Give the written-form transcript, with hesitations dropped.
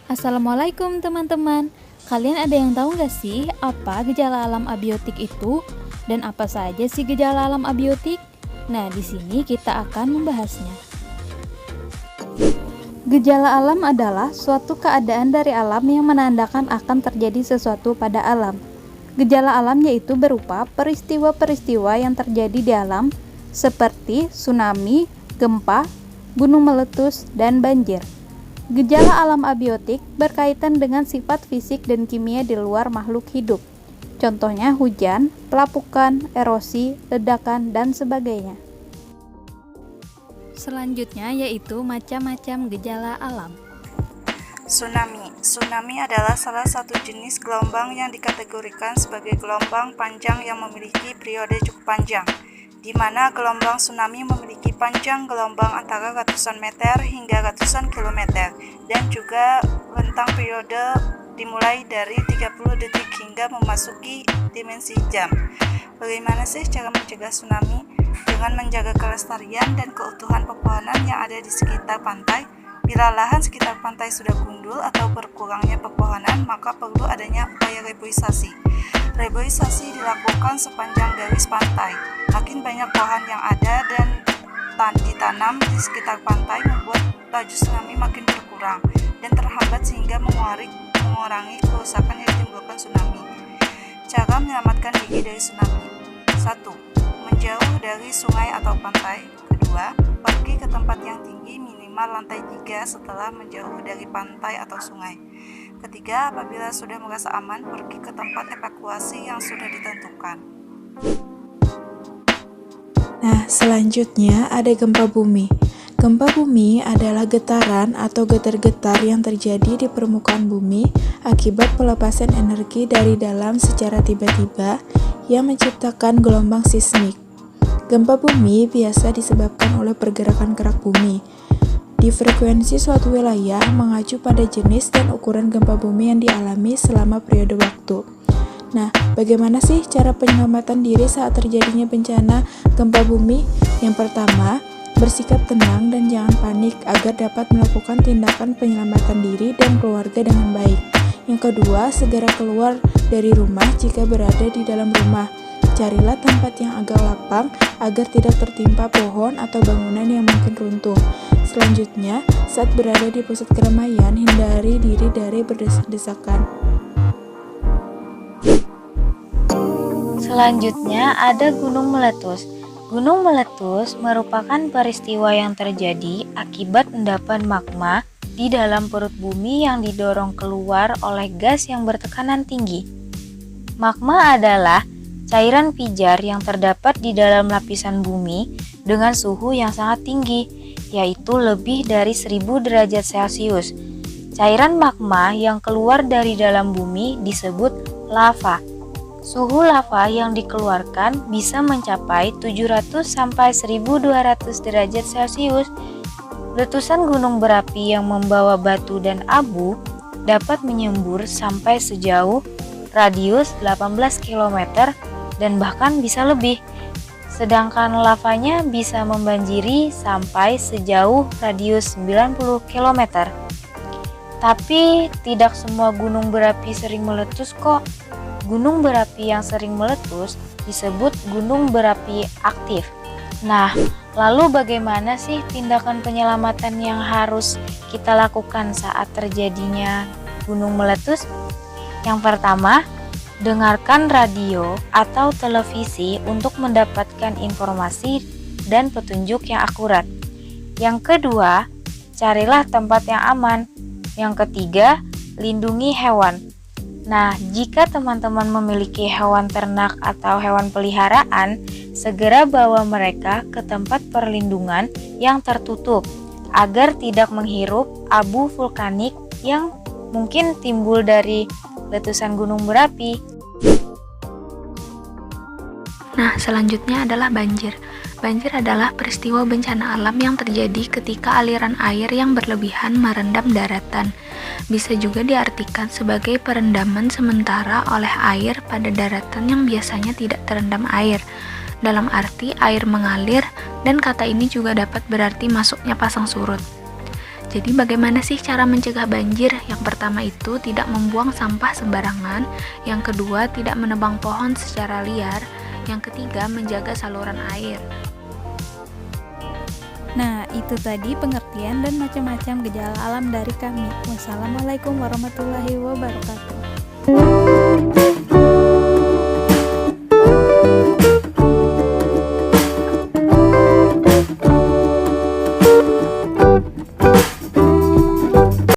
Assalamualaikum teman-teman. Kalian ada yang tahu nggak sih apa gejala alam abiotik itu? Dan apa saja sih gejala alam abiotik? Nah, di sini kita akan membahasnya. Gejala alam adalah suatu keadaan dari alam yang menandakan akan terjadi sesuatu pada alam. Gejala alam yaitu berupa peristiwa-peristiwa yang terjadi di alam seperti tsunami, gempa, gunung meletus, dan banjir. Gejala alam abiotik berkaitan dengan sifat fisik dan kimia di luar makhluk hidup. Contohnya hujan, pelapukan, erosi, ledakan, dan sebagainya. Selanjutnya yaitu macam-macam gejala alam. Tsunami adalah salah satu jenis gelombang yang dikategorikan sebagai gelombang panjang yang memiliki periode cukup panjang, di mana gelombang tsunami memiliki panjang gelombang antara ratusan meter hingga ratusan kilometer, dan juga rentang periode dimulai dari 30 detik hingga memasuki dimensi jam. Bagaimana sih cara mencegah tsunami? Dengan menjaga kelestarian dan keutuhan pepohonan yang ada di sekitar pantai. Bila lahan sekitar pantai sudah gundul atau berkurangnya pepohonan, maka perlu adanya upaya reboisasi. Reboisasi dilakukan sepanjang garis pantai. Makin banyak pohon yang ada dan ditanam di sekitar pantai membuat laju tsunami makin berkurang dan terhambat sehingga mengurangi kerusakan yang ditimbulkan tsunami. Cara menyelamatkan diri dari tsunami: 1. Menjauh dari sungai atau pantai. 2. Pergi ke tempat yang tinggi minimal lantai 3 setelah menjauh dari pantai atau sungai. 3. Apabila sudah merasa aman, pergi ke tempat evakuasi yang sudah ditentukan. Nah, selanjutnya ada gempa bumi. Gempa bumi adalah getaran atau getar-getar yang terjadi di permukaan bumi akibat pelepasan energi dari dalam secara tiba-tiba yang menciptakan gelombang seismik. Gempa bumi biasa disebabkan oleh pergerakan kerak bumi. Di frekuensi suatu wilayah mengacu pada jenis dan ukuran gempa bumi yang dialami selama periode waktu. Nah, bagaimana sih cara penyelamatan diri saat terjadinya bencana gempa bumi? Yang pertama, bersikap tenang dan jangan panik agar dapat melakukan tindakan penyelamatan diri dan keluarga dengan baik. Yang kedua, segera keluar dari rumah jika berada di dalam rumah. Carilah tempat yang agak lapang agar tidak tertimpa pohon atau bangunan yang mungkin runtuh. Selanjutnya, saat berada di pusat keramaian, hindari diri dari berdesak-desakan. Selanjutnya ada gunung meletus. Gunung meletus merupakan peristiwa yang terjadi akibat endapan magma di dalam perut bumi yang didorong keluar oleh gas yang bertekanan tinggi. Magma adalah cairan pijar yang terdapat di dalam lapisan bumi dengan suhu yang sangat tinggi, yaitu lebih dari 1000 derajat Celcius. Cairan magma yang keluar dari dalam bumi disebut lava. Suhu lava yang dikeluarkan bisa mencapai 700 sampai 1200 derajat Celcius. Letusan gunung berapi yang membawa batu dan abu dapat menyembur sampai sejauh radius 18 km dan bahkan bisa lebih. Sedangkan lavanya bisa membanjiri sampai sejauh radius 90 km. Tapi tidak semua gunung berapi sering meletus kok. Gunung berapi yang sering meletus disebut gunung berapi aktif. Nah, lalu bagaimana sih tindakan penyelamatan yang harus kita lakukan saat terjadinya gunung meletus? Yang pertama, dengarkan radio atau televisi untuk mendapatkan informasi dan petunjuk yang akurat. Yang kedua, carilah tempat yang aman. Yang ketiga, lindungi hewan. Nah, jika teman-teman memiliki hewan ternak atau hewan peliharaan, segera bawa mereka ke tempat perlindungan yang tertutup agar tidak menghirup abu vulkanik yang mungkin timbul dari letusan gunung berapi. Nah, selanjutnya adalah banjir. Banjir adalah peristiwa bencana alam yang terjadi ketika aliran air yang berlebihan merendam daratan. Bisa juga diartikan sebagai perendaman sementara oleh air pada daratan yang biasanya tidak terendam air. Dalam arti air mengalir, dan kata ini juga dapat berarti masuknya pasang surut. Jadi bagaimana sih cara mencegah banjir? Yang pertama itu tidak membuang sampah sembarangan, yang kedua tidak menebang pohon secara liar, yang ketiga menjaga saluran air. Nah, itu tadi pengertian dan macam-macam gejala alam dari kami. Wassalamualaikum warahmatullahi wabarakatuh.